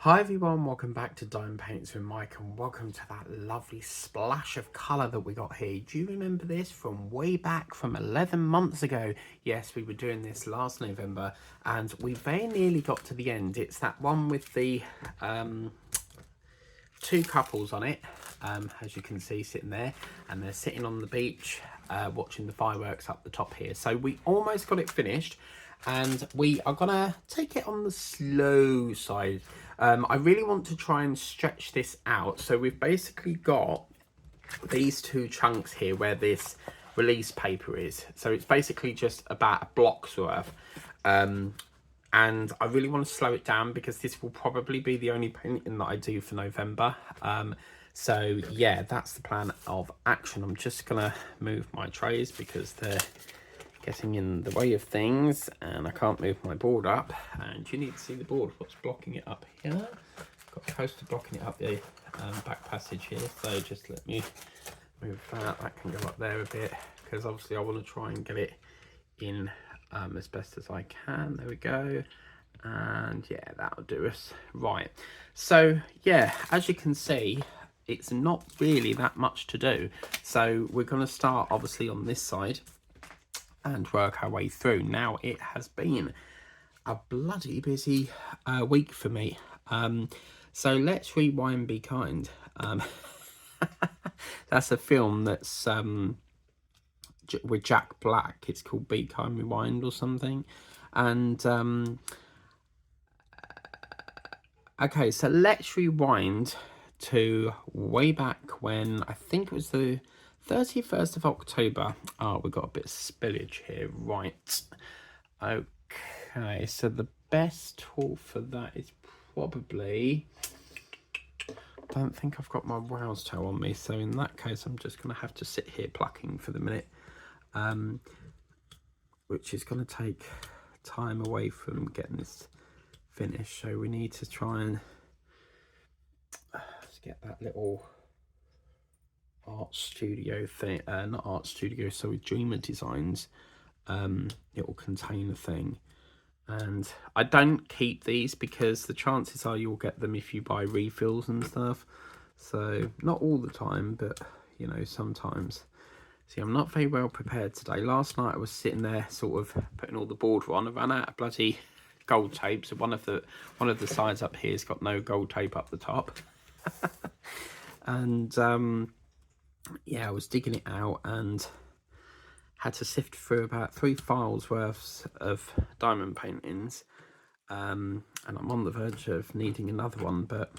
Hi everyone, welcome back to Diamond Paints with Mike and welcome to that lovely splash of colour that we got here. Do you remember this from way back from 11 months ago? Yes, we were doing this last November and we very nearly got to the end. It's that one with the two couples on it, as you can see sitting there, and they're sitting on the beach watching the fireworks up the top here. So we almost got it finished and we are gonna take it on the slow side. I really want to try and stretch this out. So we've basically got these two chunks here where this release paper is. So it's basically just about a block's worth. And I really want to slow it down because this will probably be the only painting that I do for November. So yeah, that's the plan of action. I'm just gonna move my trays because they're getting in the way of things and I can't move my board up, and you need to see the board, what's blocking it up here. Got a coaster blocking it up the back passage here, so just let me move that can go up there a bit because obviously I want to try and get it in as best as I can. There we go, and yeah, that'll do us. Right, so yeah, as you can see, it's not really that much to do, so we're going to start obviously on this side and work our way through. Now, it has been a bloody busy week for me. So let's rewind, be kind. That's a film that's with Jack Black. It's called Be Kind, Rewind or something. And okay, so let's rewind to way back when I think it was the 31st of October. Oh, we got a bit of spillage here. Right. Okay, so the best tool for that is probably... I don't think I've got my Rouse Tow on me, so in that case I'm just going to have to sit here plucking for the minute, which is going to take time away from getting this finished. So we need to try and let's get that little art studio thing, not art studio, so with Dreamer Designs, it will contain a thing. And I don't keep these because the chances are you'll get them if you buy refills and stuff. So not all the time, but you know, sometimes. See, I'm not very well prepared today. Last night I was sitting there sort of putting all the border on. I ran out of bloody gold tape, so one of the sides up here has got no gold tape up the top. And yeah, I was digging it out and had to sift through about 3 files worth of diamond paintings, and I'm on the verge of needing another one, but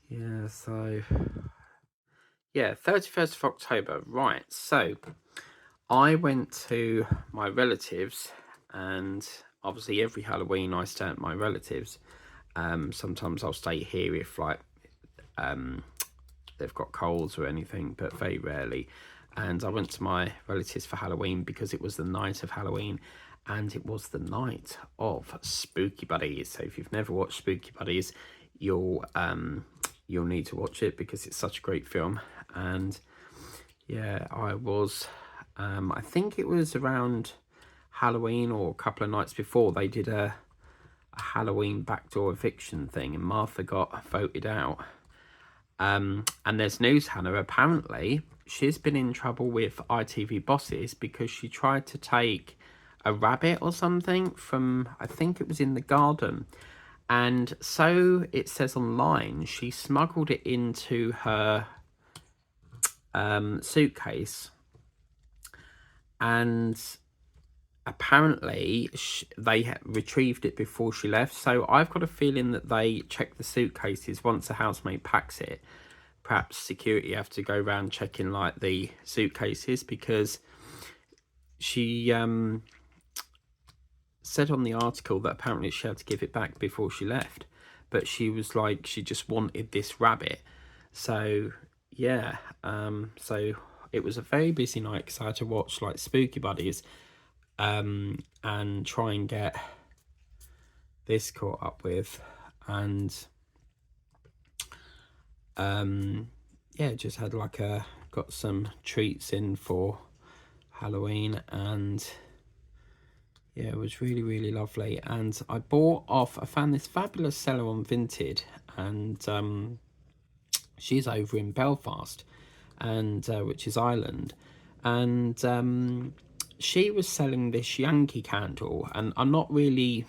yeah, so yeah, 31st of October. Right, so I went to my relatives, and obviously every Halloween I stay at my relatives. Sometimes I'll stay here if like they've got colds or anything, but very rarely. And I went to my relatives for Halloween because it was the night of Halloween and it was the night of Spooky Buddies. So if you've never watched Spooky Buddies, you'll need to watch it because it's such a great film. And yeah, I was I think it was around Halloween or a couple of nights before they did a Halloween backdoor eviction thing and Martha got voted out. And there's news, Hannah. Apparently, she's been in trouble with ITV bosses because she tried to take a rabbit or something from, I think it was in the garden. And so it says online, she smuggled it into her suitcase. And apparently they retrieved it before she left. So I've got a feeling that they check the suitcases once a housemate packs it. Perhaps security have to go around checking like the suitcases, because she said on the article that apparently she had to give it back before she left, but she was like, she just wanted this rabbit. So yeah, so it was a very busy night because I had to watch like Spooky Buddies and try and get this caught up with, and yeah, just had like got some treats in for Halloween, and Yeah, it was really, really lovely. And I found this fabulous seller on Vinted, and she's over in Belfast, and which is Ireland. And she was selling this Yankee candle, and I'm not really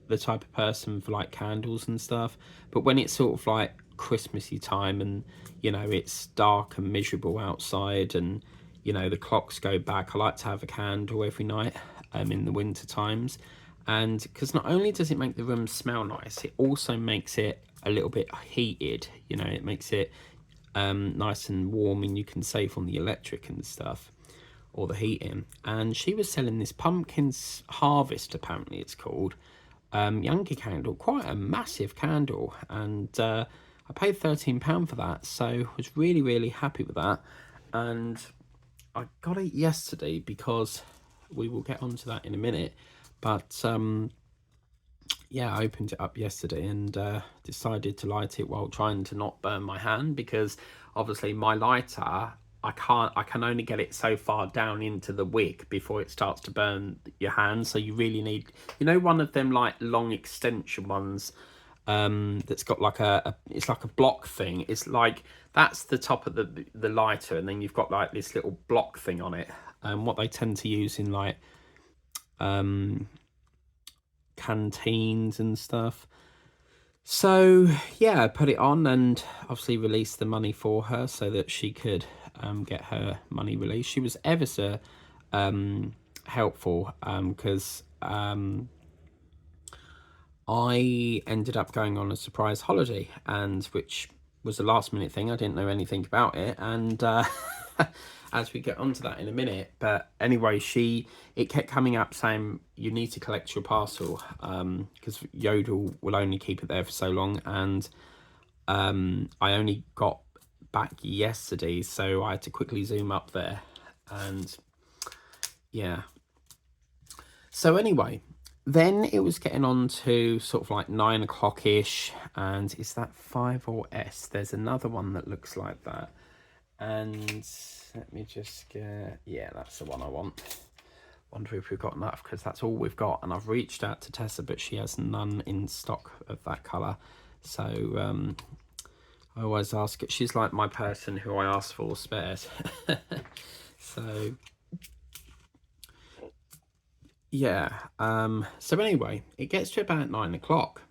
the type of person for like candles and stuff, but when it's sort of like Christmassy time and it's dark and miserable outside, and the clocks go back, I like to have a candle every night in the winter times. And because not only does it make the room smell nice, it also makes it a little bit heated. It makes it nice and warm, and you can save on the electric and stuff, or the heating. And she was selling this pumpkin's harvest, apparently it's called, Yankee candle, quite a massive candle, and I paid £13 for that, so was really, really happy with that. And I got it yesterday, because we will get onto that in a minute, but yeah, I opened it up yesterday and decided to light it while trying to not burn my hand, because obviously my lighter, I can only get it so far down into the wick before it starts to burn your hand. So you really need, one of them like long extension ones that's got like it's like a block thing. It's like, that's the top of the lighter, and then you've got like this little block thing on it. What they tend to use in like canteens and stuff. So yeah, I put it on and obviously released the money for her so that she could get her money released. She was ever so helpful, because I ended up going on a surprise holiday, and which was a last minute thing. I didn't know anything about it, and as we get onto that in a minute. But anyway, it kept coming up saying you need to collect your parcel, because Yodel will only keep it there for so long, and I only got back yesterday, so I had to quickly zoom up there. And yeah, so anyway, then it was getting on to sort of like 9 o'clock ish, and is that 5 or S? There's another one that looks like that, and let me just get, yeah, that's the one I want. Wonder if we've got enough, because that's all we've got, and I've reached out to Tessa, but she has none in stock of that colour. So I always ask it. She's like my person who I ask for spares. So yeah, so anyway, it gets to about 9 o'clock,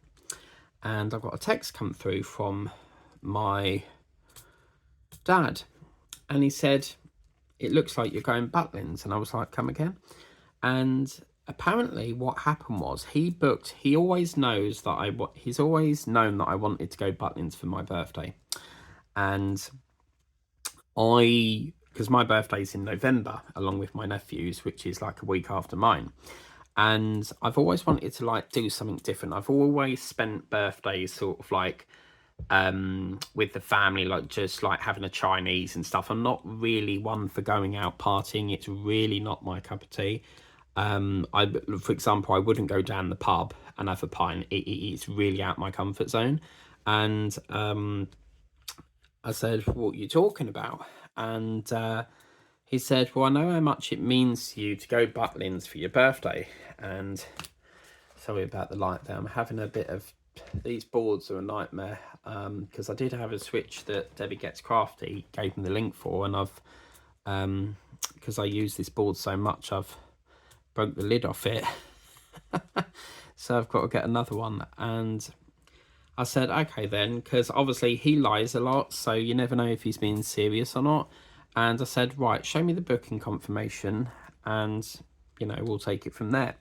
and I've got a text come through from my dad, and he said, it looks like you're going Butlins. And I was like, come again? And apparently what happened was he always knows that he's always known that I wanted to go Butlins for my birthday. And because my birthday's in November, along with my nephew's, which is like a week after mine. And I've always wanted to like do something different. I've always spent birthdays sort of like with the family, like just like having a Chinese and stuff. I'm not really one for going out partying. It's really not my cup of tea. For example, I wouldn't go down the pub and have a pint. It's really out my comfort zone. And I said, what are you talking about? And he said, well, I know how much it means to you to go Butlins for your birthday. And sorry about the light there. I'm having a bit of, these boards are a nightmare, because I did have a switch that Debbie Gets Crafty gave me the link for, and I've, because I use this board so much, I've broke the lid off it. So I've got to get another one. And I said, okay then, because obviously he lies a lot, so you never know if he's being serious or not. And I said, right, show me the booking confirmation, and we'll take it from there.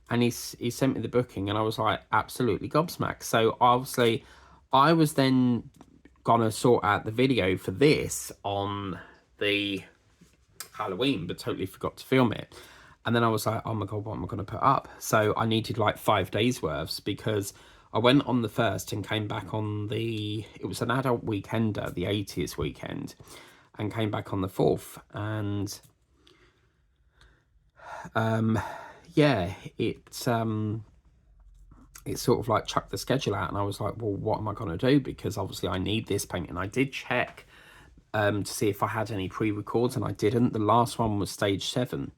And he sent me the booking, and I was like absolutely gobsmacked. So obviously I was then gonna sort out the video for this on the Halloween, but totally forgot to film it. And then I was like, oh my god, what am I gonna put up? So I needed like 5 days worths, because I went on the 1st and came back on it was an adult weekender, the 80th weekend, and came back on the 4th. And yeah, it sort of like chucked the schedule out, and I was like, well, what am I going to do? Because obviously I need this painting. I did check to see if I had any pre-records, and I didn't. The last one was stage 7,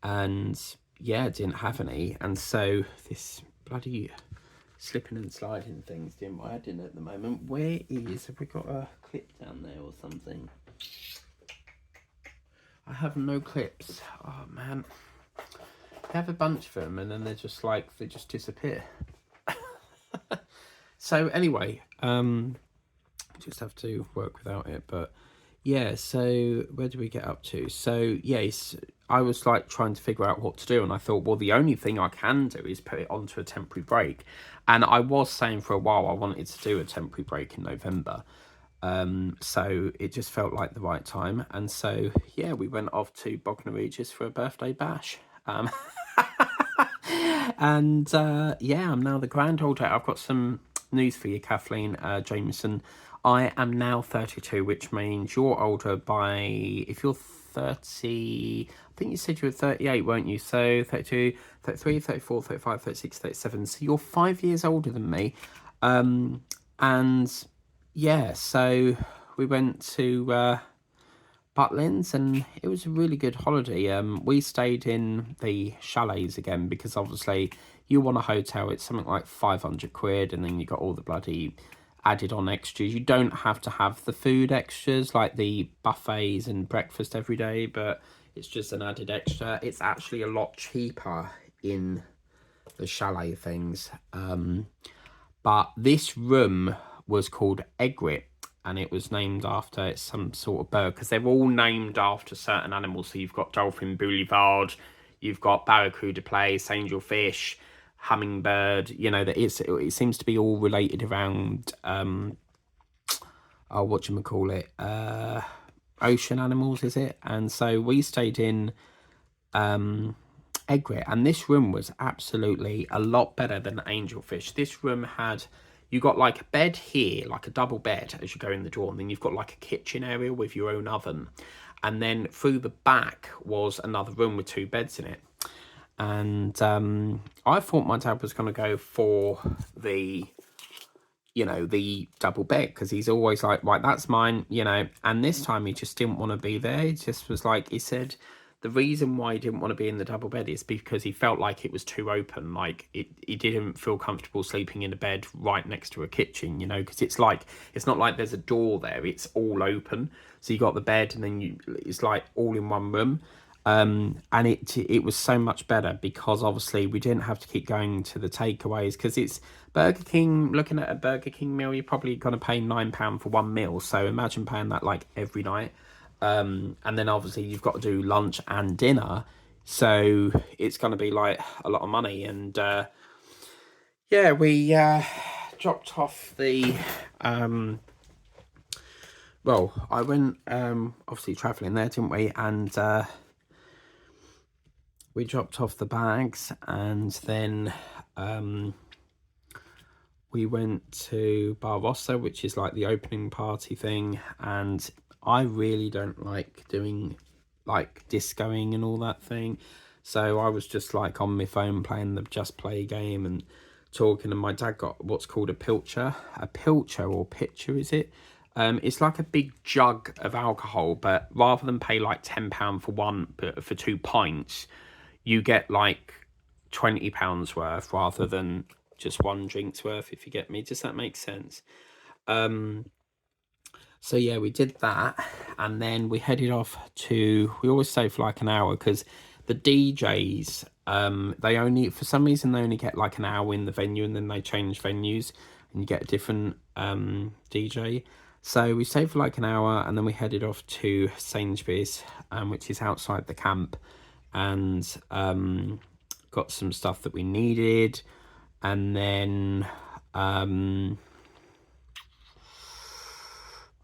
and yeah, didn't have any. And so this bloody slipping and sliding thing's doing my head in at the moment. Where is, have we got a clip down there or something? I have no clips. Oh man, I have a bunch of them and then they're just like, they just disappear. So anyway, just have to work without it. But yeah, so where do we get up to? So yes, I was like trying to figure out what to do, and I thought, well, the only thing I can do is put it onto a temporary break. And I was saying for a while I wanted to do a temporary break in November, so it just felt like the right time. And so yeah, we went off to Bognor Regis for a birthday bash. And yeah, I'm now the grand old. I've got some news for you, Kathleen Jameson. I am now 32, which means you're older by, if you're 30, I think you said you were 38, weren't you? So 32, 33, 34, 35, 36, 37. So you're 5 years older than me. And yeah, so we went to Butlins, and it was a really good holiday. We stayed in the chalets again because obviously you want a hotel, it's something like 500 quid, and then you got all the bloody added on extras. You don't have to have the food extras like the buffets and breakfast every day, but it's just an added extra. It's actually a lot cheaper in the chalet things. But this room was called Egret, and it was named after some sort of bird, because they're all named after certain animals. So you've got Dolphin Boulevard, you've got Barracuda Place, Angelfish, Hummingbird. You know, that it seems to be all related around whatchamacallit, ocean animals, is it? And so we stayed in Egret, and this room was absolutely a lot better than Angelfish. This room had, you got like a bed here, like a double bed as you go in the door, and then you've got like a kitchen area with your own oven, and then through the back was another room with 2 beds in it. And I thought my dad was going to go for the, you know, the double bed, because he's always like, right, that's mine, you know. And this time he just didn't want to be there. He just was like, he said the reason why he didn't want to be in the double bed is because he felt like it was too open. Like he didn't feel comfortable sleeping in a bed right next to a kitchen, you know, because it's like, it's not like there's a door there, it's all open. So you got the bed, and then it's like all in one room. And it was so much better because obviously we didn't have to keep going to the takeaways, because it's Burger King. Looking at a Burger King meal, you're probably going to pay £9 for one meal, so imagine paying that like every night. And then obviously you've got to do lunch and dinner, so it's going to be like a lot of money. And yeah, we dropped off the well, I went obviously traveling there, didn't we? And we dropped off the bags, and then we went to Barbarossa, which is like the opening party thing. And I really don't like doing like discoing and all that thing, so I was just like on my phone playing the Just Play game and talking. And my dad got what's called a pilcher or pitcher, is it? It's like a big jug of alcohol, but rather than pay like £10 for 2 pints, you get like £20 worth rather than just 1 drink's worth, if you get me. Does that make sense? So yeah, we did that, and then we headed off to, we always stay for like an hour, because the DJs, they only, for some reason, they only get like an hour in the venue, and then they change venues and you get a different DJ. So we stayed for like an hour, and then we headed off to Sainsbury's, which is outside the camp, and got some stuff that we needed. And then I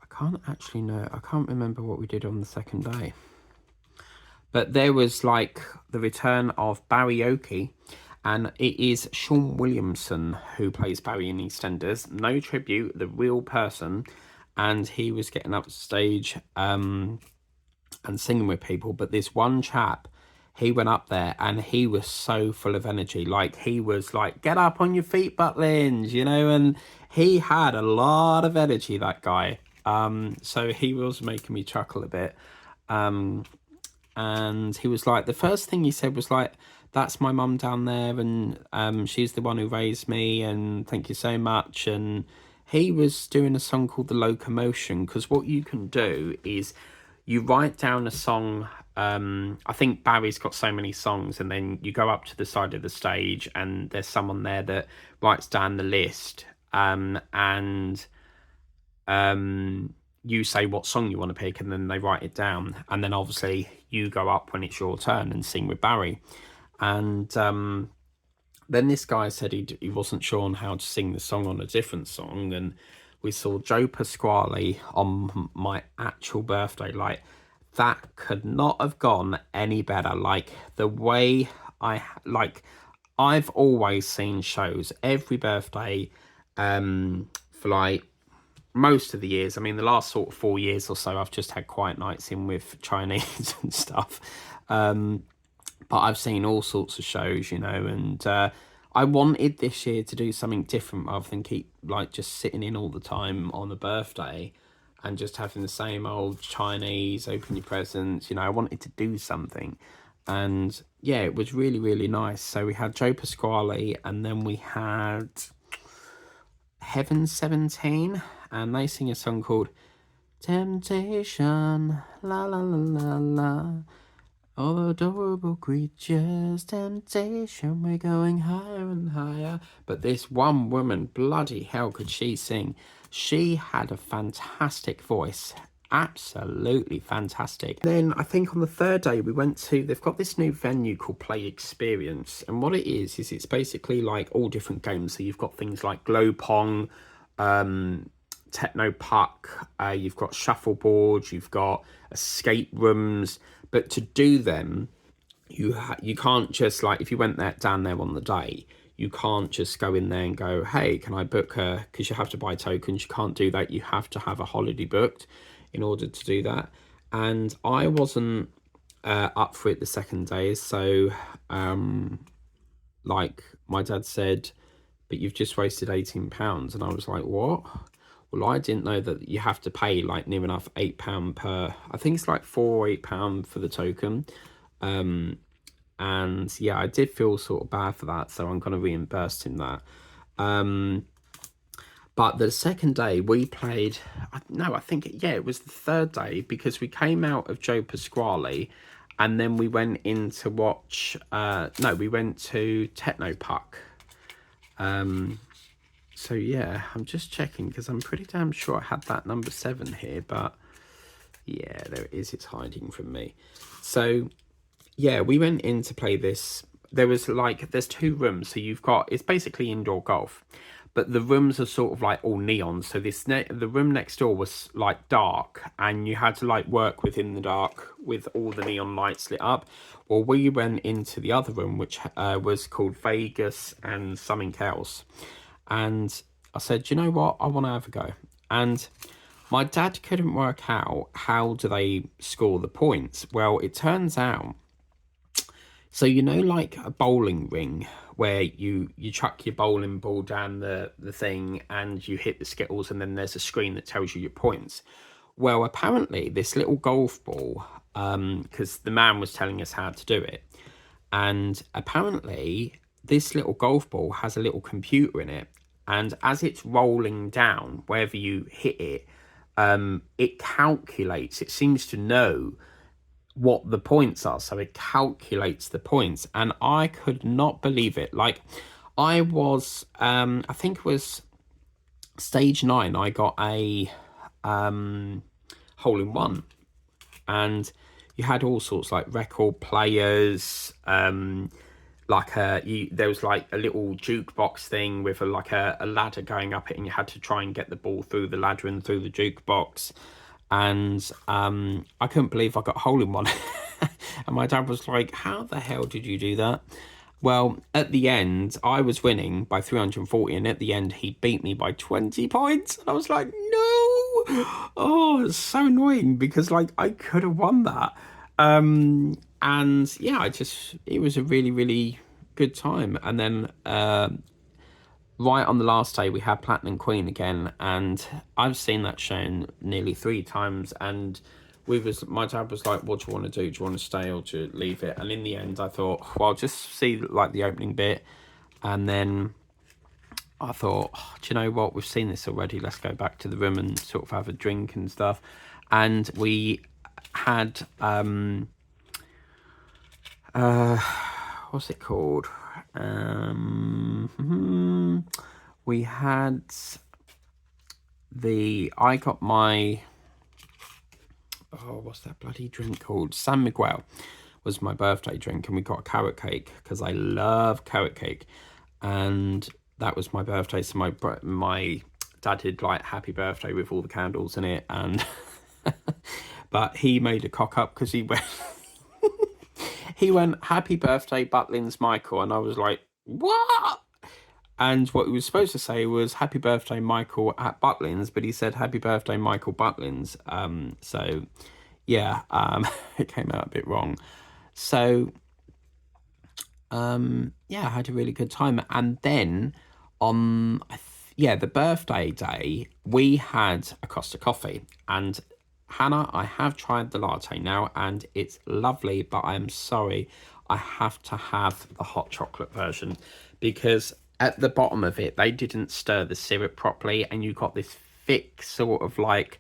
can't remember what we did on the second day, but there was like the return of Barry Oakey, and it is Sean Williamson who plays Barry in EastEnders. No tribute, the real person. And he was getting up stage and singing with people, but this one chap, he went up there and he was so full of energy. Like, he was like, get up on your feet, Butlins, you know, and he had a lot of energy, that guy. So he was making me chuckle a bit. And he was like, the first thing he said was like, that's my mum down there, and she's the one who raised me, and thank you so much. And he was doing a song called The Locomotion, because what you can do is you write down a song. I think Barry's got so many songs, and then you go up to the side of the stage and there's someone there that writes down the list, and you say what song you want to pick, and then they write it down, and then obviously you go up when it's your turn and sing with Barry. And then this guy said he wasn't sure on how to sing the song on a different song, and we saw Joe Pasquale on my actual birthday. Like, that could not have gone any better. Like, the way I've always seen shows every birthday for like most of the years. I mean, the last sort of 4 years or so, I've just had quiet nights in with Chinese and stuff. But I've seen all sorts of shows, you know, and I wanted this year to do something different rather than keep like just sitting in all the time on a birthday and just having the same old Chinese, open your presents. You know, I wanted to do something. And yeah, it was really, really nice. So we had Joe Pasquale, and then we had Heaven 17, and they sing a song called Temptation, la la la la la. Oh, adorable creatures, temptation, we're going higher and higher. But this one woman, bloody hell could she sing. She had a fantastic voice, absolutely fantastic. Then I think on the third day we went to, they've got this new venue called Play Experience, and what it is it's basically like all different games. So you've got things like Glow Pong, Techno Puck, you've got shuffleboard, you've got escape rooms. But to do them, you can't just, like, if you went down there on the day, you can't just go in there and go, hey, can I book her? Because you have to buy tokens. You can't do that. You have to have a holiday booked in order to do that. And I wasn't up for it the second day. So, like, my dad said, but you've just wasted £18. And I was like, what? Well, I didn't know that you have to pay like near enough £8 per, I think it's like £4 or £8 for the token. And yeah, I did feel sort of bad for that, so I'm going to reimburse him that. But the second day we played, I think, yeah, it was the third day, because we came out of Joe Pasquale and then we went in to watch, we went to Techno Puck. So yeah, I'm just checking because I'm pretty damn sure I had that number 7 here, but yeah, there it is. It's hiding from me. So yeah, we went in to play this. There's 2 rooms. So you've got, it's basically indoor golf, but the rooms are sort of like all neon. So the room next door was like dark, and you had to like work within the dark with all the neon lights lit up. Well, we went into the other room, which was called Vegas and something else. And I said, you know what? I want to have a go. And my dad couldn't work out how do they score the points. Well, it turns out, so you know, like a bowling ring where you chuck your bowling ball down the thing and you hit the skittles, and then there's a screen that tells you your points. Well, apparently this little golf ball, because the man was telling us how to do it, and apparently this little golf ball has a little computer in it, and as it's rolling down, wherever you hit it, it calculates, it seems to know what the points are, so it calculates the points. And I could not believe it. Like, I was, I think it was stage 9, I got a hole-in-one, and you had all sorts, like record players, there was like a little jukebox thing with a ladder going up it, and you had to try and get the ball through the ladder and through the jukebox. And I couldn't believe I got a hole-in-one. And my dad was like, how the hell did you do that? Well, at the end, I was winning by 340, and at the end, he beat me by 20 points. And I was like, no! Oh, it's so annoying, because like I could have won that. And yeah, it was a really, really good time. And then right on the last day, we had Platinum Queen again, and I've seen that show nearly 3 times, and my dad was like, what do you want to do? Do you want to stay or do you leave it? And in the end, I thought, well, I'll just see like the opening bit. And then I thought, oh, do you know what? We've seen this already. Let's go back to the room and sort of have a drink and stuff. And we had, what's it called? We had I got my, what's that bloody drink called? San Miguel was my birthday drink, and we got a carrot cake because I love carrot cake. And that was my birthday, so my dad did like happy birthday with all the candles in it, and but he made a cock up because he went he went happy birthday Butlins Michael, and I was like, what? And what he was supposed to say was happy birthday Michael at Butlins, but he said happy birthday Michael Butlins. So yeah, it came out a bit wrong. So yeah, I had a really good time. And then on the birthday day, we had a Costa coffee. And Hannah, I have tried the latte now, and it's lovely, but I'm sorry, I have to have the hot chocolate version, because at the bottom of it, they didn't stir the syrup properly, and you got this thick sort of like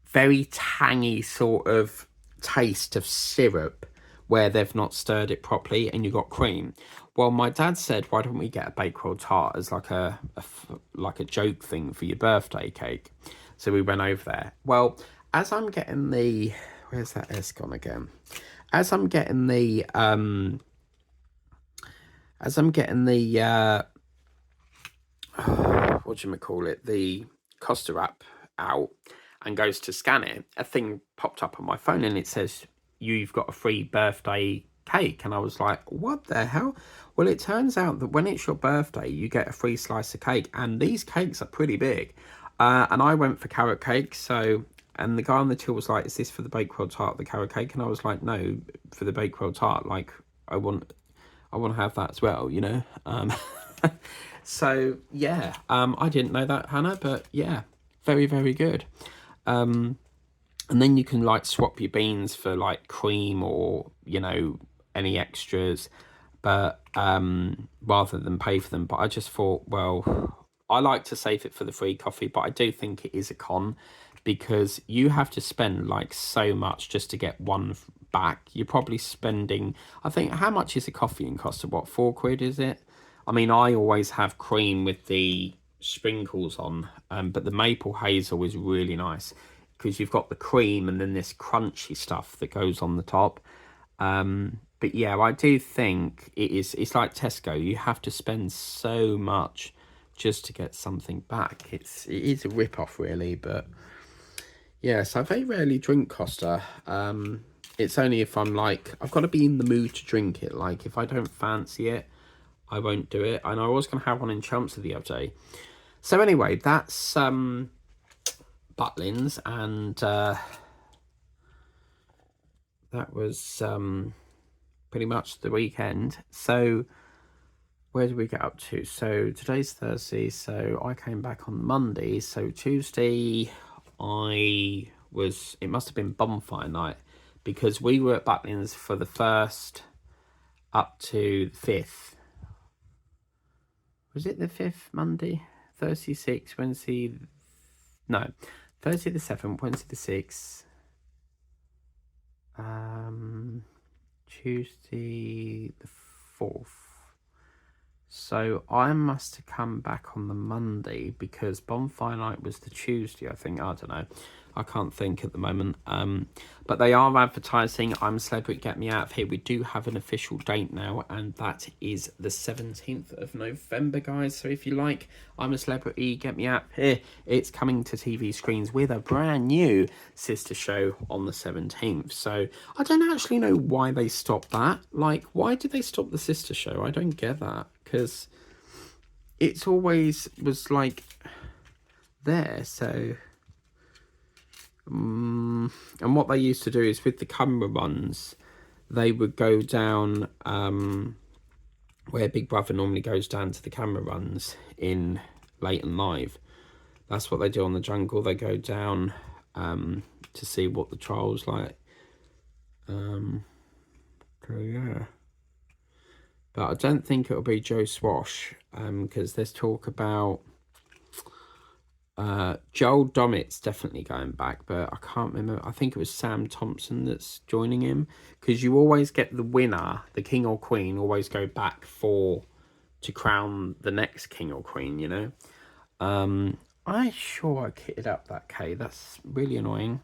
very tangy sort of taste of syrup where they've not stirred it properly, and you got cream. Well, my dad said, why don't we get a Bakewell tart as like a joke thing for your birthday cake? So we went over there. Well, as I'm getting the, where's that S gone again? As I'm getting the whatchamacallit, the Costa app out and goes to scan it, a thing popped up on my phone and it says, you've got a free birthday cake. And I was like, what the hell? Well, it turns out that when it's your birthday, you get a free slice of cake, and these cakes are pretty big. And I went for carrot cake, and the guy on the till was like, is this for the Bakewell tart, the carrot cake? And I was like, no, for the Bakewell tart, like, I want to have that as well, you know? So, yeah, I didn't know that, Hannah, but yeah, very, very good. And then you can, like, swap your beans for, like, cream or, you know, any extras, but rather than pay for them. But I just thought, well, I like to save it for the free coffee, but I do think it is a con, because you have to spend like so much just to get one back. You're probably spending, I think, how much is a coffee in Costa? What, £4 is it? I mean, I always have cream with the sprinkles on, but the maple hazel is really nice because you've got the cream and then this crunchy stuff that goes on the top. But yeah, I do think it's like Tesco. You have to spend so much just to get something back. It is a rip-off, really, but yes, I very rarely drink Costa. It's only if I'm like, I've got to be in the mood to drink it. Like, if I don't fancy it, I won't do it. And I was going to have one in Chelmsford the other day. So anyway, that's Butlins, and that was pretty much the weekend. So where did we get up to? So today's Thursday, so I came back on Monday. So Tuesday, it must have been bonfire night, because we were at Butlins for the 1st up to the 5th. Was it the 5th Monday? Thursday 6th, Wednesday... No, Thursday the 7th, Wednesday the 6th. Tuesday the 4th. So I must have come back on the Monday, because bonfire night was the Tuesday, I think. I don't know. I can't think at the moment. But they are advertising I'm a Celebrity, Get Me Out of Here. We do have an official date now, and that is the 17th of November, guys. So if you like I'm a Celebrity, Get Me Out of Here, it's coming to TV screens with a brand new sister show on the 17th. So I don't actually know why they stopped that. Like, why did they stop the sister show? I don't get that, because it's always was like there. So and what they used to do is, with the camera runs, they would go down where Big Brother normally goes down to the camera runs in Late and Live. That's what they do on the Jungle. They go down to see what the trial's like. So yeah, but I don't think it'll be Joe Swash, because there's talk about Joel Dommett's definitely going back, but I can't remember. I think it was Sam Thompson that's joining him, because you always get the winner, the king or queen, always go back to crown the next king or queen, you know. I'm sure I kitted up that K. That's really annoying,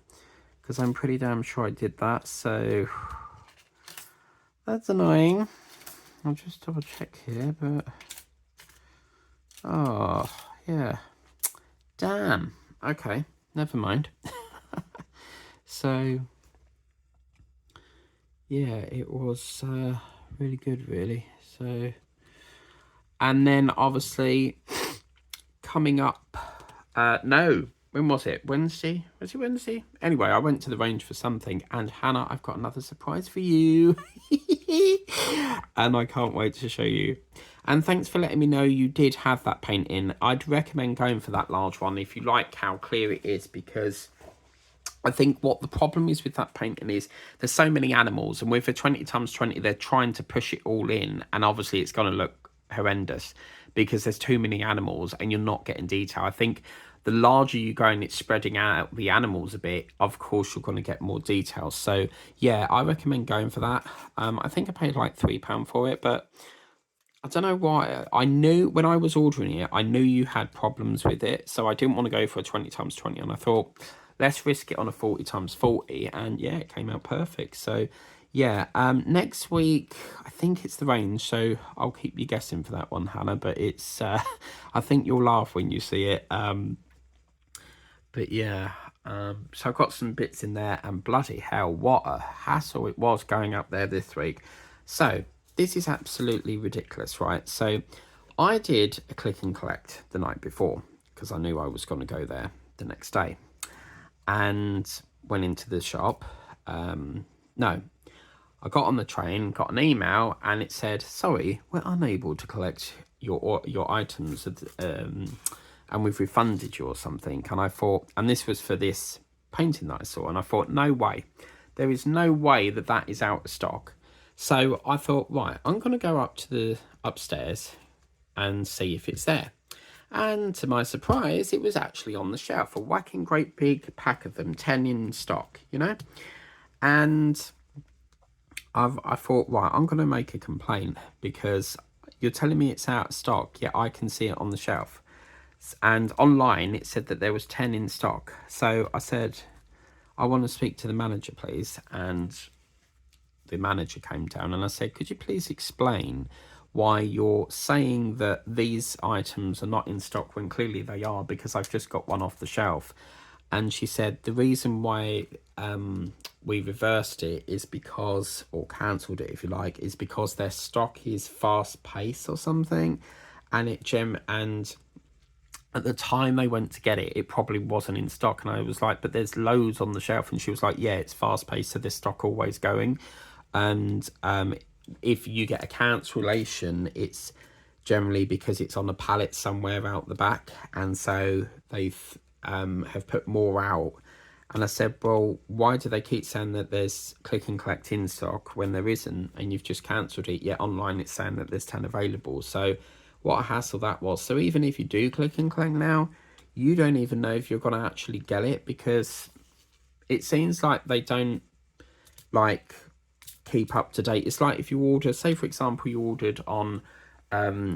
because I'm pretty damn sure I did that, so that's annoying. I'll just double check here, but oh yeah, damn. Okay, never mind. So yeah, it was really good, really. So, and then obviously coming up, no, when was it? Wednesday? Was it Wednesday? Anyway, I went to the range for something, and Hannah, I've got another surprise for you. And I can't wait to show you. And thanks for letting me know you did have that painting. I'd recommend going for that large one if you like how clear it is, because I think what the problem is with that painting is there's so many animals, and with a 20x20, they're trying to push it all in, and obviously it's going to look horrendous because there's too many animals and you're not getting detail. I think the larger you go and it's spreading out the animals a bit, of course you're going to get more detail. So yeah, I recommend going for that. I think I paid like £3 for it, but I don't know why. I knew when I was ordering it, I knew you had problems with it, so I didn't want to go for a 20x20, and I thought, let's risk it on a 40x40, and yeah, it came out perfect. So yeah, next week, I think it's the range, so I'll keep you guessing for that one, Hannah, but it's, I think you'll laugh when you see it. But yeah, so I've got some bits in there, and bloody hell, what a hassle it was going up there this week. So this is absolutely ridiculous, right? So I did a click and collect the night before because I knew I was going to go there the next day, and went into the shop. No, I got on the train, got an email, and it said, sorry, we're unable to collect your items, and we've refunded you or something. And I thought, and this was for this painting that I saw, and I thought, no way. There is no way that that is out of stock. So I thought, right, I'm going to go up to the upstairs and see if it's there. And to my surprise, it was actually on the shelf, a whacking great big pack of them, 10 in stock, you know. And I thought, right, I'm going to make a complaint because you're telling me it's out of stock, yet I can see it on the shelf. And online, it said that there was 10 in stock. So I said, I want to speak to the manager, please. And the manager came down, and I said, could you please explain why you're saying that these items are not in stock when clearly they are, because I've just got one off the shelf. And she said the reason why we reversed it is because, or cancelled it if you like, is because their stock is fast paced or something, and and at the time they went to get it, it probably wasn't in stock. And I was like, but there's loads on the shelf. And she was like, yeah, it's fast paced, so there's stock always going. And if you get a cancellation, it's generally because it's on a pallet somewhere out the back, and so they've have put more out. And I said, well, why do they keep saying that there's click and collect in stock when there isn't, and you've just cancelled it, yet online it's saying that there's 10 available? So what a hassle that was. So even if you do click and collect now, you don't even know if you're going to actually get it, because it seems like they don't like keep up to date. It's like if you order, say for example, you ordered on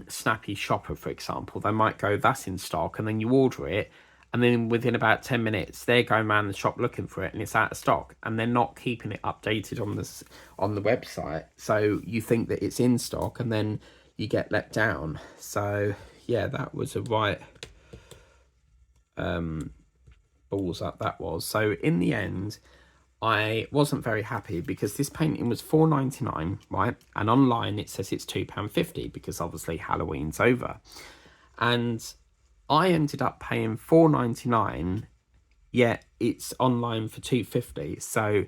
Snappy Shopper, for example, they might go, that's in stock, and then you order it, and then within about 10 minutes they're going around the shop looking for it and it's out of stock, and they're not keeping it updated on the website, so you think that it's in stock and then you get let down. So yeah, that was a right balls up that was. So in the end, I wasn't very happy because this painting was £4.99, right? And online it says it's £2.50 because obviously Halloween's over. And I ended up paying £4.99, yet it's online for £2.50. So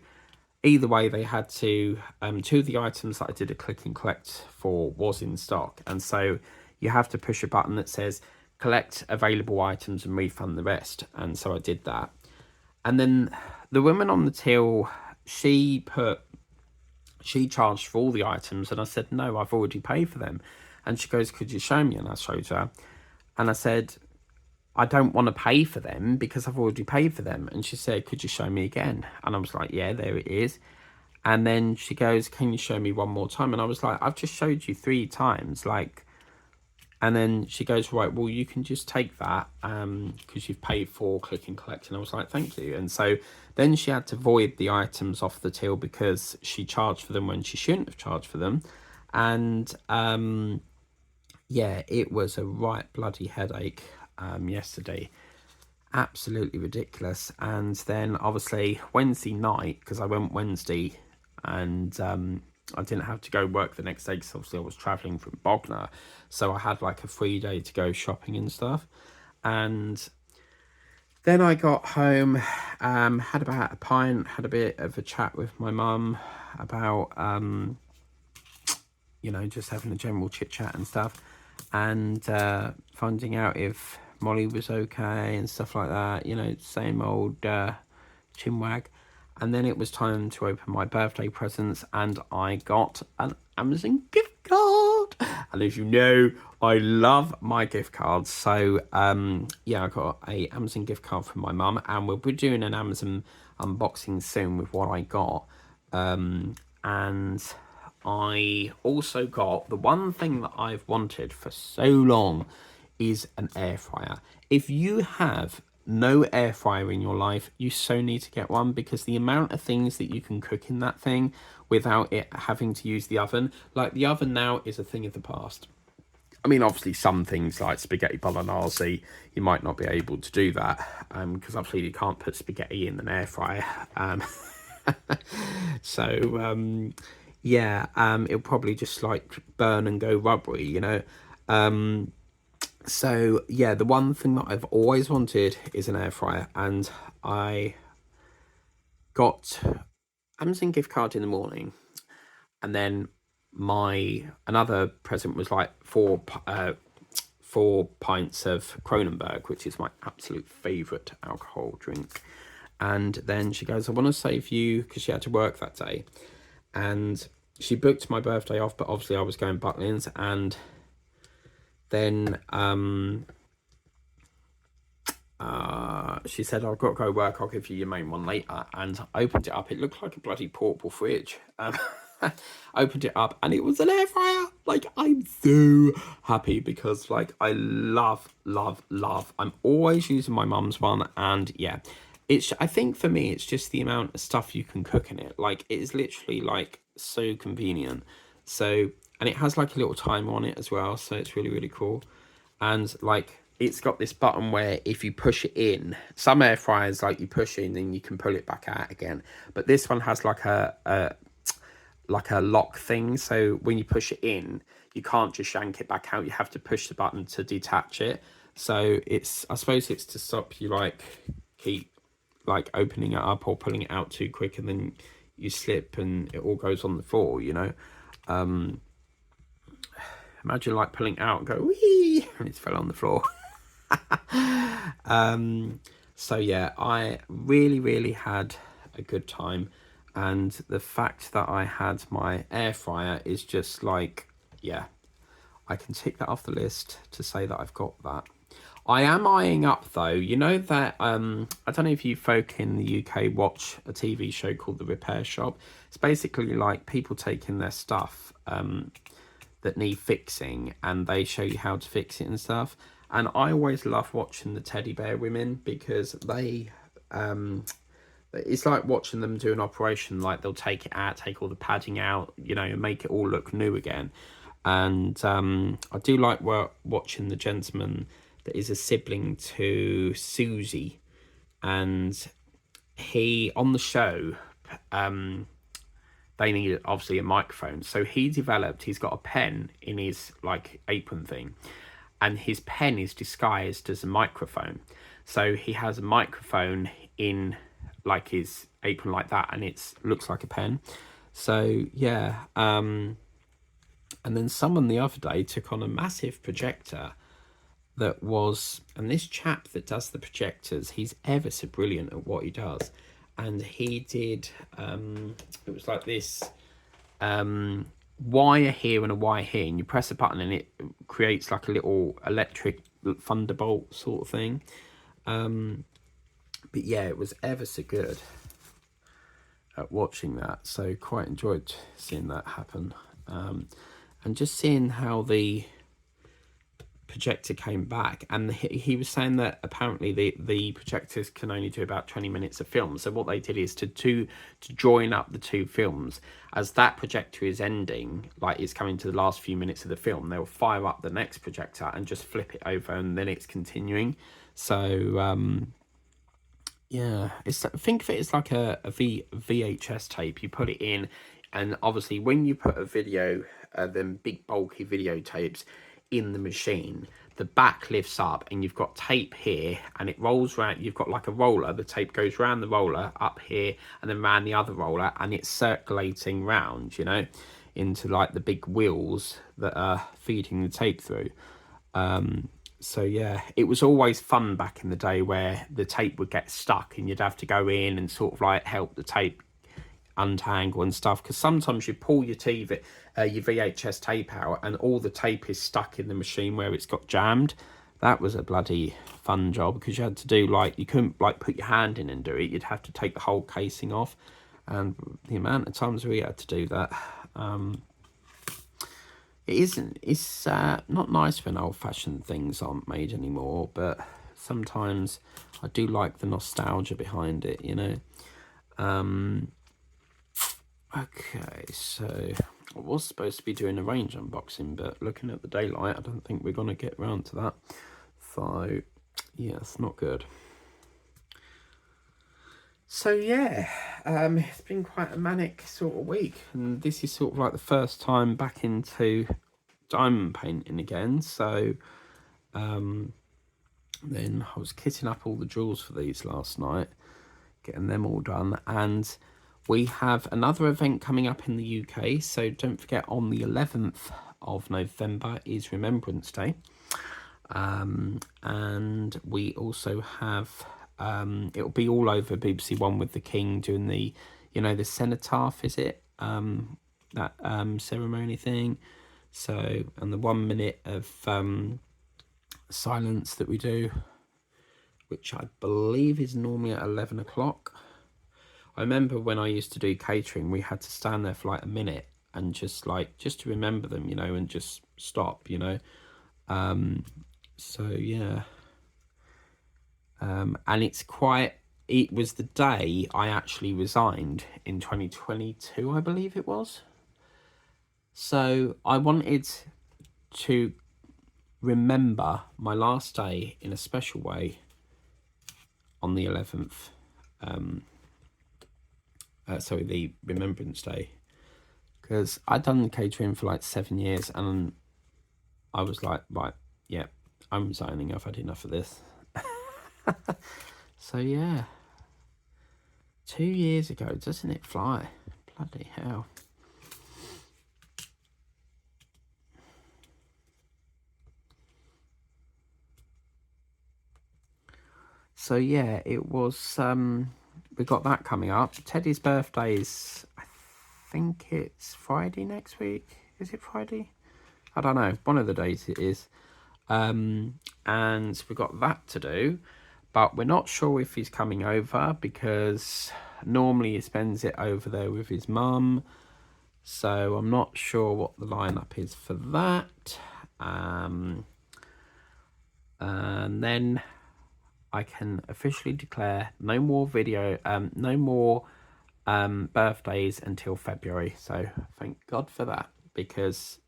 either way, they had to, two of the items that I did a click and collect for was in stock. And so you have to push a button that says collect available items and refund the rest. And so I did that. And then the woman on the till, she charged for all the items, and I said, no, I've already paid for them. And she goes, could you show me? And I showed her. And I said, I don't want to pay for them because I've already paid for them. And she said, could you show me again? And I was like, yeah, there it is. And then she goes, can you show me one more time? And I was like, I've just showed you 3 times. Like, and then she goes, right, well, you can just take that because you've paid for click and collect. And I was like, thank you. And so then she had to void the items off the till because she charged for them when she shouldn't have charged for them. And yeah, it was a right bloody headache yesterday. Absolutely ridiculous. And then obviously Wednesday night, because I went Wednesday and I didn't have to go work the next day because obviously I was travelling from Bognor, so I had like a free day to go shopping and stuff. And then I got home, had about a pint, had a bit of a chat with my mum about you know, just having a general chit chat and stuff, and finding out if Molly was okay and stuff like that, you know, same old chinwag. And then it was time to open my birthday presents, and I got an Amazon gift card. And as you know, I love my gift cards. So yeah, I got a Amazon gift card from my mum, and we'll be doing an Amazon unboxing soon with what I got. And I also got the one thing that I've wanted for so long is an air fryer. If you have no air fryer in your life, you so need to get one, because the amount of things that you can cook in that thing without it having to use the oven, like the oven now is a thing of the past. I mean, obviously some things like spaghetti bolognese, you might not be able to do that because obviously you can't put spaghetti in an air fryer. So yeah, it'll probably just like burn and go rubbery, you know. So yeah, the one thing that I've always wanted is an air fryer, and I got Amazon gift card in the morning, and then my another present was like 4 pints of Kronenberg, which is my absolute favourite alcohol drink. And then she goes, I want to save you, because she had to work that day, and she booked my birthday off, but obviously I was going Butlins. And then she said, I've got to go work, I'll give you your main one later. And I opened it up, it looked like a bloody portable fridge. Opened it up, and it was an air fryer. Like, I'm so happy, because like I love I'm always using my mum's one. And yeah, it's, I think for me it's just the amount of stuff you can cook in it. Like, it is literally like so convenient. So, and it has like a little timer on it as well, so it's really cool. And like, it's got this button where if you push it in, some air fryers, like, you push it in and you can pull it back out again, but this one has like a lock thing, so when you push it in, you can't just yank it back out, you have to push the button to detach it. So it's, I suppose it's to stop you like keep like opening it up or pulling it out too quick, and then you slip and it all goes on the floor, you know. Imagine like pulling it out and go wee and it's fell on the floor. So yeah, I really had a good time, and the fact that I had my air fryer is just like, yeah, I can tick that off the list to say that I've got that. I am eyeing up though, you know that I don't know if you folk in the UK watch a TV show called The Repair Shop. It's basically like people taking their stuff that need fixing, and they show you how to fix it and stuff. And I always love watching the teddy bear women, because they it's like watching them do an operation. Like, they'll take it out, take all the padding out, you know, and make it all look new again. And I do like watching the gentleman that is a sibling to Susie, and he, on the show, they needed obviously a microphone, so he's got a pen in his like apron thing, and his pen is disguised as a microphone. So he has a microphone in like his apron like that, and it looks like a pen. So yeah, and then someone the other day took on a massive projector that was, and this chap that does the projectors, he's ever so brilliant at what he does. And he did, it was like this wire here and a wire here, and you press a button and it creates like a little electric thunderbolt sort of thing. But yeah, it was ever so good at watching that, so quite enjoyed seeing that happen. And just seeing how the projector came back, and he was saying that apparently the projectors can only do about 20 minutes of film. So what they did is to join up the two films, as that projector is ending, like it's coming to the last few minutes of the film, they'll fire up the next projector and just flip it over, and then it's continuing. So yeah, think of it as like a VHS tape. You put it in, and obviously when you put a video, them big bulky videotapes in the machine, the back lifts up and you've got tape here and it rolls around. You've got like a roller, the tape goes round the roller up here and then round the other roller, and it's circulating round, you know, into like the big wheels that are feeding the tape through. So yeah, it was always fun back in the day where the tape would get stuck and you'd have to go in and sort of like help the tape untangle and stuff, because sometimes you pull your TV, your VHS tape out and all the tape is stuck in the machine where it's got jammed. That was a bloody fun job, because you had to do like, you couldn't like put your hand in and do it, you'd have to take the whole casing off, and the amount of times we had to do that. It's not nice when old-fashioned things aren't made anymore, but sometimes I do like the nostalgia behind it, you know. Okay, so I was supposed to be doing a range unboxing, but looking at the daylight, I don't think we're going to get around to that. So, yeah, it's not good. So, yeah, it's been quite a manic sort of week. And this is sort of like the first time back into diamond painting again. So, then I was kitting up all the jewels for these last night, getting them all done. And we have another event coming up in the UK, so don't forget, on the 11th of November is Remembrance Day. And we also have, it'll be all over BBC One with the King doing the, you know, the cenotaph, is it? That ceremony thing. So, and the 1 minute of silence that we do, which I believe is normally at 11 o'clock. I remember when I used to do catering, we had to stand there for like a minute and just to remember them, you know, and just stop, you know. So yeah. And it was the day I actually resigned in 2022, I believe it was. So I wanted to remember my last day in a special way on the 11th. The Remembrance Day, because I'd done catering for like 7 years, and I was like, right, yeah, I'm resigning. I've had enough of this. So yeah, 2 years ago, doesn't it fly? Bloody hell. So yeah, it was, we got that coming up. Teddy's birthday is, I think it's Friday next week. Is it Friday? I don't know. One of the days it is. And we've got that to do. But we're not sure if he's coming over, because normally he spends it over there with his mum. So I'm not sure what the lineup is for that. And then I can officially declare no more birthdays until February. So thank God for that, because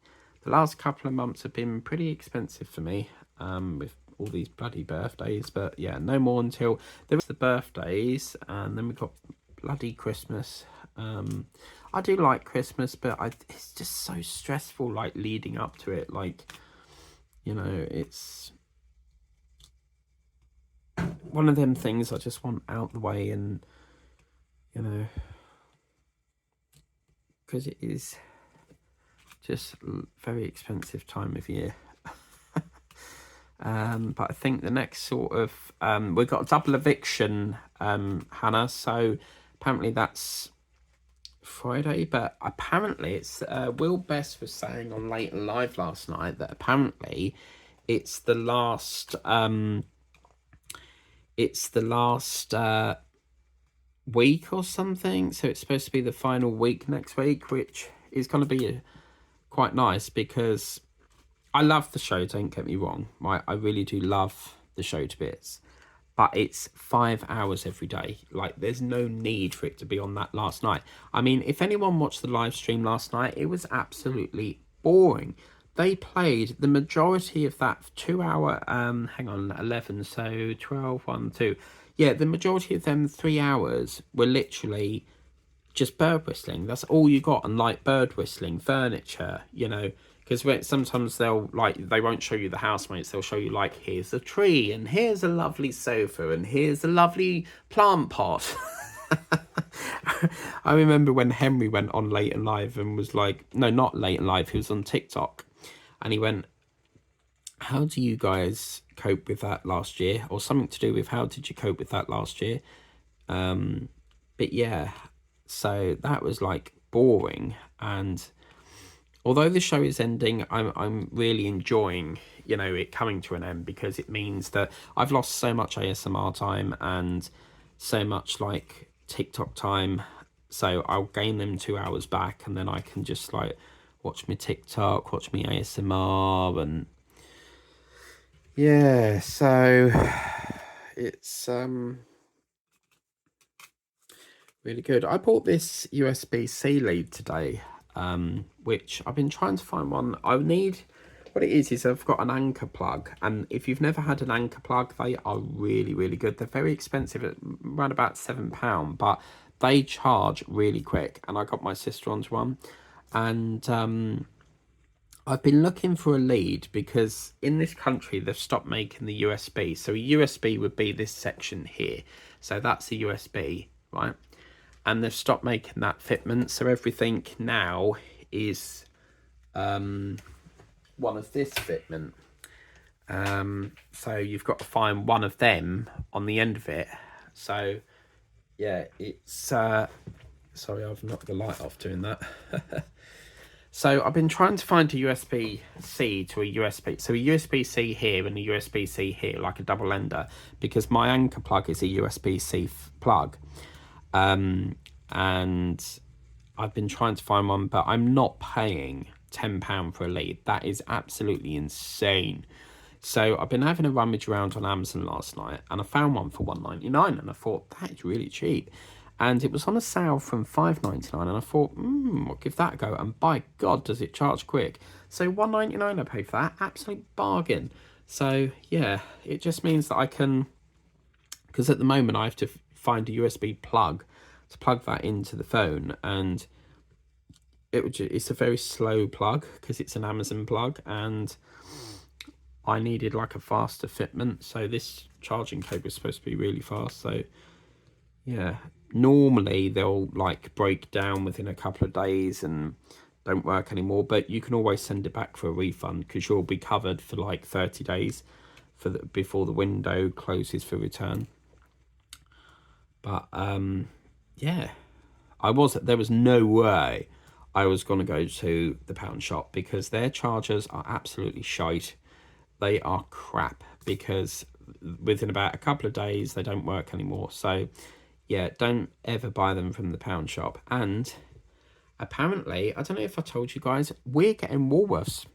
the last couple of months have been pretty expensive for me, with all these bloody birthdays. But yeah, no more until there was the birthdays, and then we got bloody Christmas. I do like Christmas, but it's just so stressful, like leading up to it. Like, you know, it's one of them things I just want out the way, and you know, because it is just very expensive time of year. But I think the next sort of we've got a double eviction, Hannah. So apparently that's Friday, but apparently it's Will Best was saying on Late and Live last night that apparently it's the last week or something. So it's supposed to be the final week next week, which is going to be quite nice because I love the show, don't get me wrong. I really do love the show to bits. But it's 5 hours every day. Like, there's no need for it to be on that last night. I mean, if anyone watched the live stream last night, it was absolutely boring. They played the majority of that 2 hour, 11, so 12, 1, 2. Yeah, the majority of them 3 hours were literally just bird whistling. That's all you got. And like bird whistling, furniture, because sometimes they won't show you the housemates. They'll show you like, here's a tree and here's a lovely sofa and here's a lovely plant pot. I remember when Henry went on Late and Live and was like, no, not Late and Live, he was on TikTok, and he went, how do you guys cope with that last year? Or something to do with how did you cope with that last year? But yeah, so that was like boring. And although the show is ending, I'm really enjoying, it coming to an end, because it means that I've lost so much ASMR time and so much like TikTok time. So I'll gain them 2 hours back, and then I can just like watch my TikTok, watch my ASMR, and yeah, so it's really good. I bought this USB-C lead today, which I've been trying to find one. What it is I've got an Anker plug, and if you've never had an Anker plug, they are really, really good. They're very expensive, at around about £7, but they charge really quick, and I got my sister onto one. And I've been looking for a lead because in this country they've stopped making the USB. So a USB would be this section here. So that's the USB, right? And they've stopped making that fitment. So everything now is one of this fitment. So you've got to find one of them on the end of it. So yeah, it's sorry, I've knocked the light off doing that. So I've been trying to find a USB-C to a USB. So a USB-C here and a USB-C here, like a double ender, because my Anker plug is a USB-C plug. And I've been trying to find one, but I'm not paying £10 for a lead. That is absolutely insane. So I've been having a rummage around on Amazon last night, and I found one for £1.99, and I thought, that is really cheap. And it was on a sale from £5.99, and I thought, I'll give that a go. And by God, does it charge quick. So £1.99 I paid for that. Absolute bargain. So yeah, it just means that I can, because at the moment I have to find a USB plug to plug that into the phone, and it's a very slow plug because it's an Amazon plug, and I needed like a faster fitment. So this charging cable is supposed to be really fast. So yeah, normally they'll like break down within a couple of days and don't work anymore, but you can always send it back for a refund because you'll be covered for like 30 days before the window closes for return. But yeah, there was no way I was going to go to the pound shop because their chargers are absolutely shite. They are crap because within about a couple of days they don't work anymore. So yeah, don't ever buy them from the pound shop. And apparently, I don't know if I told you guys, we're getting Woolworths.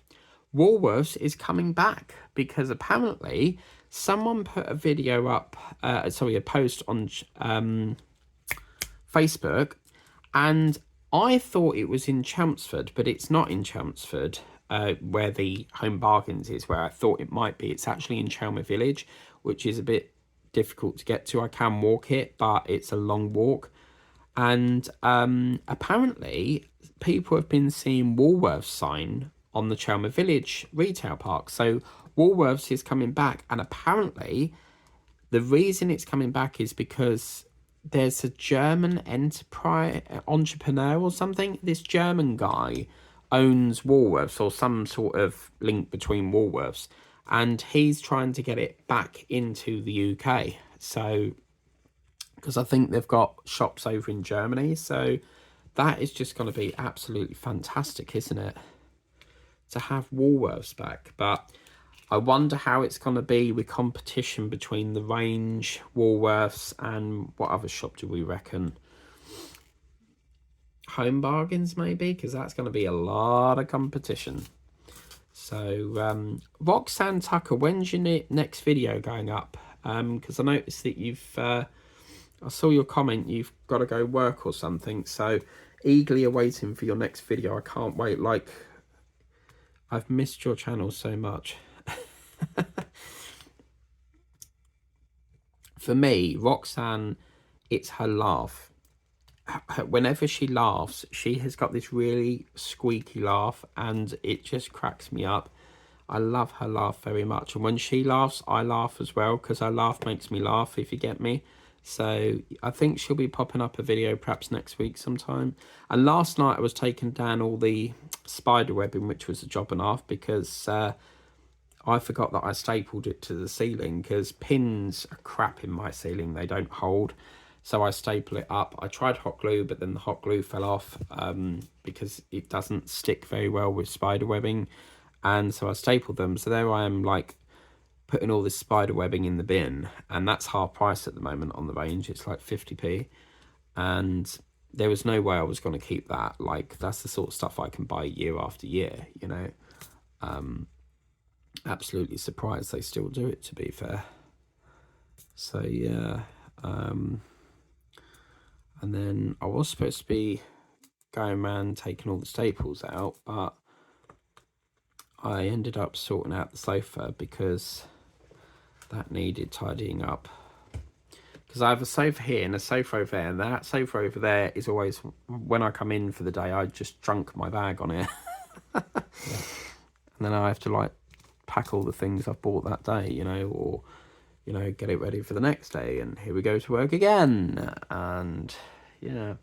Woolworths is coming back because apparently someone put a video up, a post on Facebook, and I thought it was in Chelmsford, but it's not in Chelmsford, where the Home Bargains is, where I thought it might be. It's actually in Chelmer Village, which is a bit difficult to get to. I can walk it, but it's a long walk. And apparently people have been seeing Woolworths sign on the Chelmer Village retail park. So Woolworths is coming back, and apparently the reason it's coming back is because there's a German entrepreneur or something. This German guy owns Woolworths, or some sort of link between Woolworths, and he's trying to get it back into the UK. So, because I think they've got shops over in Germany, so that is just going to be absolutely fantastic, isn't it? To have Woolworths back. But I wonder how it's going to be with competition between the Range, Woolworths, and what other shop do we reckon? Home Bargains, maybe, because that's going to be a lot of competition. So, Roxanne Tucker, when's your next video going up? Because I noticed that you've, I saw your comment, you've got to go work or something. So, eagerly awaiting for your next video. I can't wait. Like, I've missed your channel so much. For me, Roxanne, it's her laugh. Whenever she laughs, she has got this really squeaky laugh, and it just cracks me up. I love her laugh very much, and when she laughs, I laugh as well, because her laugh makes me laugh, if you get me. So I think she'll be popping up a video perhaps next week sometime. And last night I was taking down all the spider webbing, which was a job and a half, because I forgot that I stapled it to the ceiling, because pins are crap in my ceiling, they don't hold. So I staple it up. I tried hot glue, but then the hot glue fell off because it doesn't stick very well with spider webbing. And so I stapled them. So there I am, like, putting all this spider webbing in the bin. And that's half price at the moment on the Range. It's like 50p. And there was no way I was going to keep that. Like, that's the sort of stuff I can buy year after year, you know. Absolutely surprised they still do it, to be fair. So, yeah. And then I was supposed to be going around taking all the staples out, but I ended up sorting out the sofa because that needed tidying up. Because I have a sofa here and a sofa over there, and that sofa over there is always, when I come in for the day, I just trunk my bag on it. And then I have to, like, pack all the things I've bought that day, you know, or, you know, get it ready for the next day, and here we go to work again. And yeah,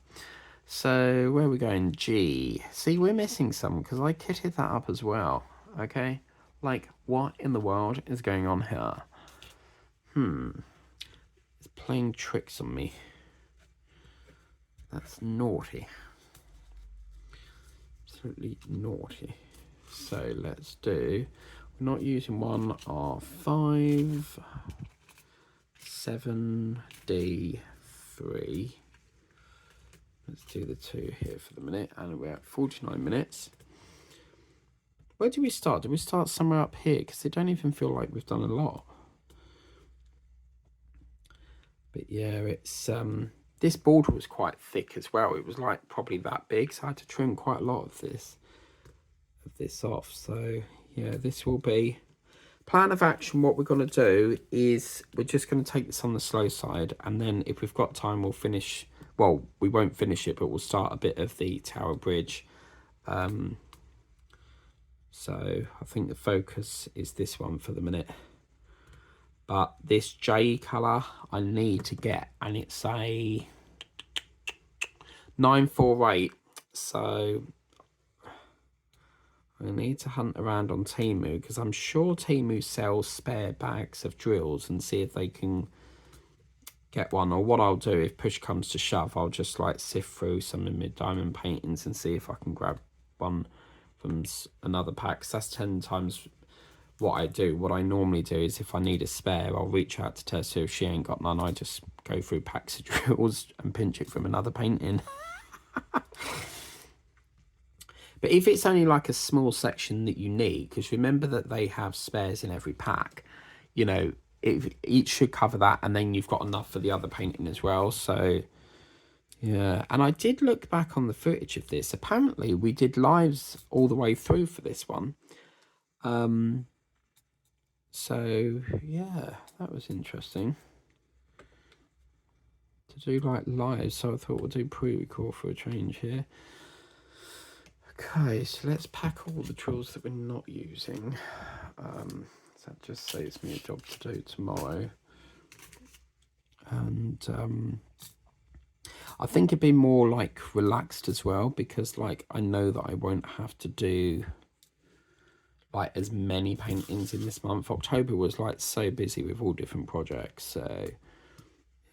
so where are we going? G. See, we're missing some because I kitted that up as well. Okay, like, what in the world is going on here? It's playing tricks on me. That's naughty. Absolutely naughty. So let's do, we're not using 1R5, 7D3. Let's do the 2 here for the minute, and we're at 49 minutes. Where do we start? Do we start somewhere up here? Because they don't even feel like we've done a lot. But yeah, it's this border was quite thick as well. It was like probably that big, so I had to trim quite a lot of this off. So yeah, this will be plan of action. What we're going to do is we're just going to take this on the slow side, and then if we've got time, we'll finish. Well, we won't finish it, but we'll start a bit of the Tower Bridge. So I think the focus is this one for the minute. But this J colour I need to get, and it's a 948. So I need to hunt around on Temu, because I'm sure Temu sells spare bags of drills, and see if they can get one. Or what I'll do, if push comes to shove, I'll just like sift through some of my diamond paintings and see if I can grab one from another pack. So that's 10 times what I do. What I normally do is if I need a spare, I'll reach out to Tessa. If she ain't got none, I just go through packs of drills and pinch it from another painting. But if it's only like a small section that you need, because remember that they have spares in every pack, you know, each should cover that, and then you've got enough for the other painting as well. So yeah, and I did look back on the footage of this. Apparently we did lives all the way through for this one. So yeah, that was interesting to do like live. So I thought we'll do pre-record for a change here. Okay, so let's pack all the drills that we're not using. So that just saves me a job to do tomorrow. And I think it'd be more like relaxed as well, because like I know that I won't have to do like as many paintings in this month. October was like so busy with all different projects, so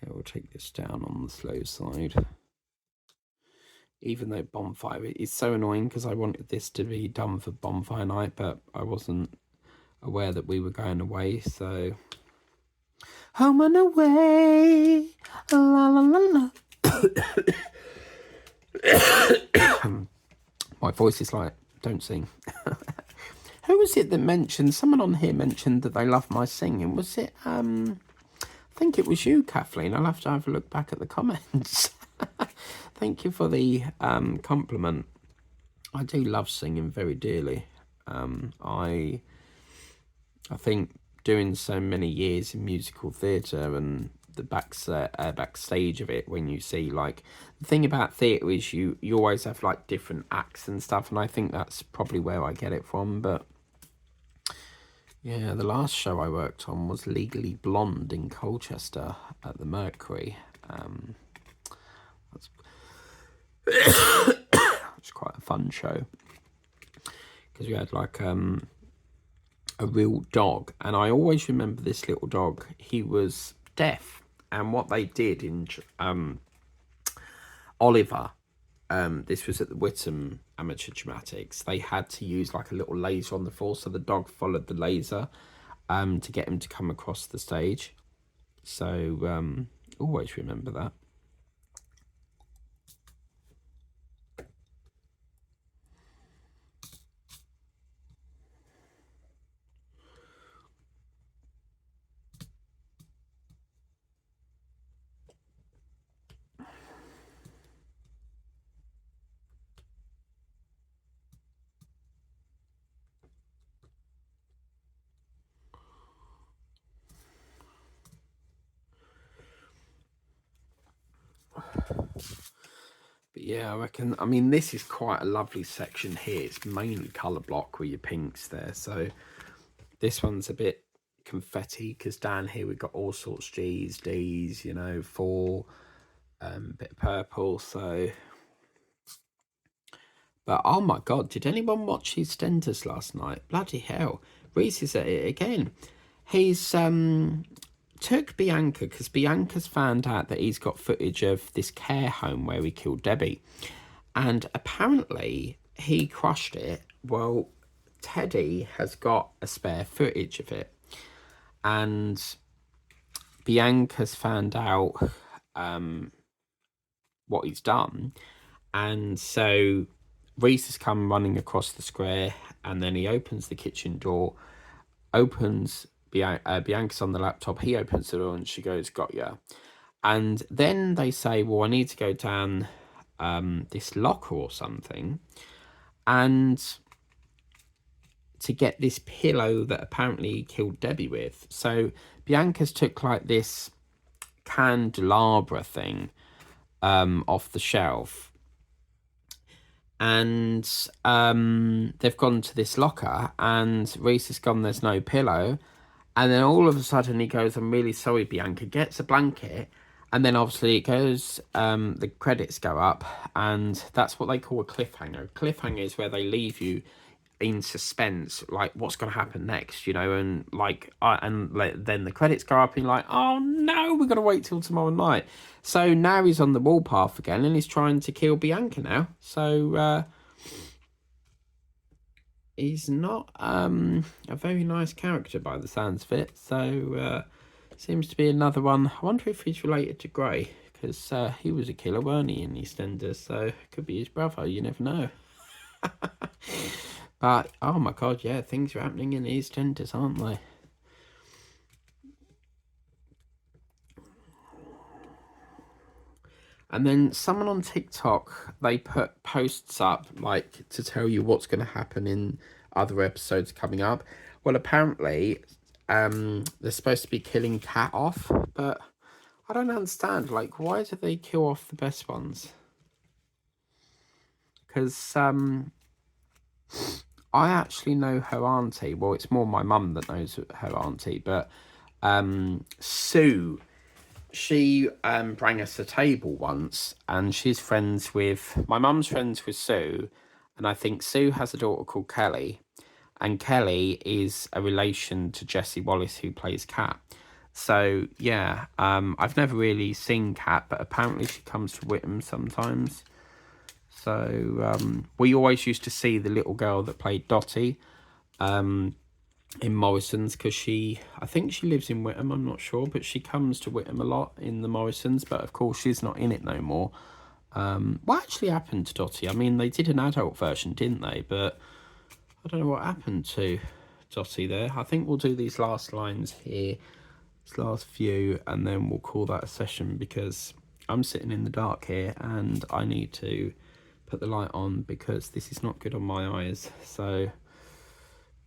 yeah, we'll take this down on the slow side. Even though bonfire is so annoying because I wanted this to be done for bonfire night, but I wasn't aware that we were going away, so home and away, la la la la. My voice is like, don't sing. Who was it that mentioned, someone on here mentioned that they love my singing? Was it, I think it was you, Kathleen. I'll have to have a look back at the comments. Thank you for the compliment. I do love singing very dearly. I think doing so many years in musical theatre and the backstage of it, when you see, like, the thing about theatre is you always have like different acts and stuff, and I think that's probably where I get it from. But yeah, the last show I worked on was Legally Blonde in Colchester at the Mercury. It's quite a fun show because we had like a real dog, and I always remember this little dog. He was deaf, and what they did in Oliver, this was at the Whittam Amateur Dramatics, they had to use like a little laser on the floor, so the dog followed the laser to get him to come across the stage. So always remember that. But yeah, I reckon, I mean, this is quite a lovely section here. It's mainly colour block with your pinks there. So this one's a bit confetti because down here we've got all sorts, G's, D's, you know, 4, bit of purple. So, but oh my God, did anyone watch EastEnders last night? Bloody hell. Reese is at it again. He's took Bianca because Bianca's found out that he's got footage of this care home where he killed Debbie, and apparently he crushed it. Well, Teddy has got a spare footage of it, and Bianca's found out what he's done, and so Reese has come running across the square, and then he opens the kitchen door, Bianca's on the laptop, he opens the door and she goes, got ya. And then they say, well, I need to go down this locker or something, and to get this pillow that apparently he killed Debbie with. So Bianca's took like this candelabra thing off the shelf, and they've gone to this locker, and Reese has gone, there's no pillow. And then all of a sudden he goes, I'm really sorry, Bianca, gets a blanket. And then obviously it goes, the credits go up, and that's what they call a cliffhanger. Cliffhanger is where they leave you in suspense, like what's going to happen next, you know, and like, then the credits go up and you're like, oh no, we've got to wait till tomorrow night. So now he's on the warpath again, and he's trying to kill Bianca now. So, he's not a very nice character by the sounds of it. So seems to be another one. I wonder if he's related to Grey, because he was a killer, weren't he, in EastEnders? So it could be his brother, you never know. But oh my God, yeah, things are happening in EastEnders, aren't they? And then someone on TikTok, they put posts up like to tell you what's going to happen in other episodes coming up. Well, apparently they're supposed to be killing Kat off, but I don't understand, like, why do they kill off the best ones? Because I actually know her auntie. Well, it's more my mum that knows her auntie, but Sue, she rang us a table once, and she's friends with, my mum's friends with Sue, and I think Sue has a daughter called Kelly, and Kelly is a relation to Jessie Wallace, who plays Kat. So yeah, I've never really seen Kat, but apparently she comes to Whittam sometimes. So we always used to see the little girl that played Dottie in Morrison's, because I think she lives in Whittam, I'm not sure, but she comes to Whittam a lot in the Morrison's, but of course she's not in it no more. What actually happened to Dottie? I mean, they did an adult version, didn't they? But I don't know what happened to Dottie there. I think we'll do these last lines here, this last few, and then we'll call that a session, because I'm sitting in the dark here and I need to put the light on because this is not good on my eyes. So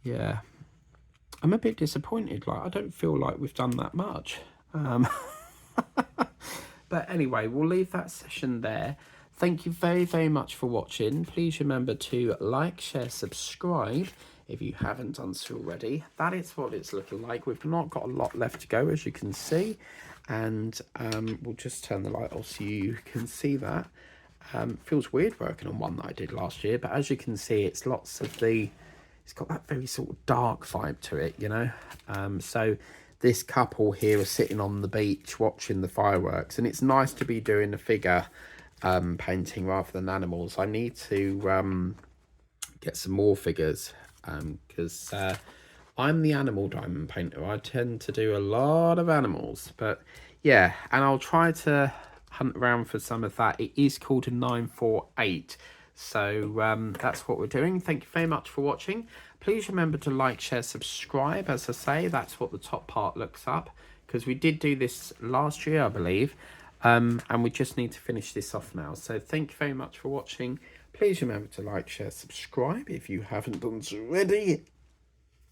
yeah, I'm a bit disappointed. Like, I don't feel like we've done that much. But anyway, we'll leave that session there. Thank you very, very much for watching. Please remember to like, share, subscribe if you haven't done so already. That is what it's looking like. We've not got a lot left to go, as you can see. And we'll just turn the light off so you can see that. Feels weird working on one that I did last year, but as you can see, it's lots of it's got that very sort of dark vibe to it, you know. So this couple here are sitting on the beach watching the fireworks, and it's nice to be doing a figure painting rather than animals. I need to get some more figures because I'm the animal diamond painter. I tend to do a lot of animals, but yeah, and I'll try to hunt around for some of that. It is called a 948. So that's what we're doing. Thank you very much for watching. Please remember to like, share, subscribe. As I say, that's what the top part looks up, because we did do this last year, I believe, and we just need to finish this off now. So thank you very much for watching. Please remember to like, share, subscribe if you haven't done so already.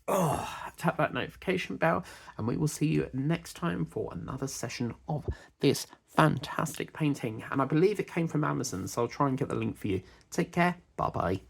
Tap that notification bell, and we will see you next time for another session of this fantastic painting. And I believe it came from Amazon, so I'll try and get the link for you. Take care. Bye bye.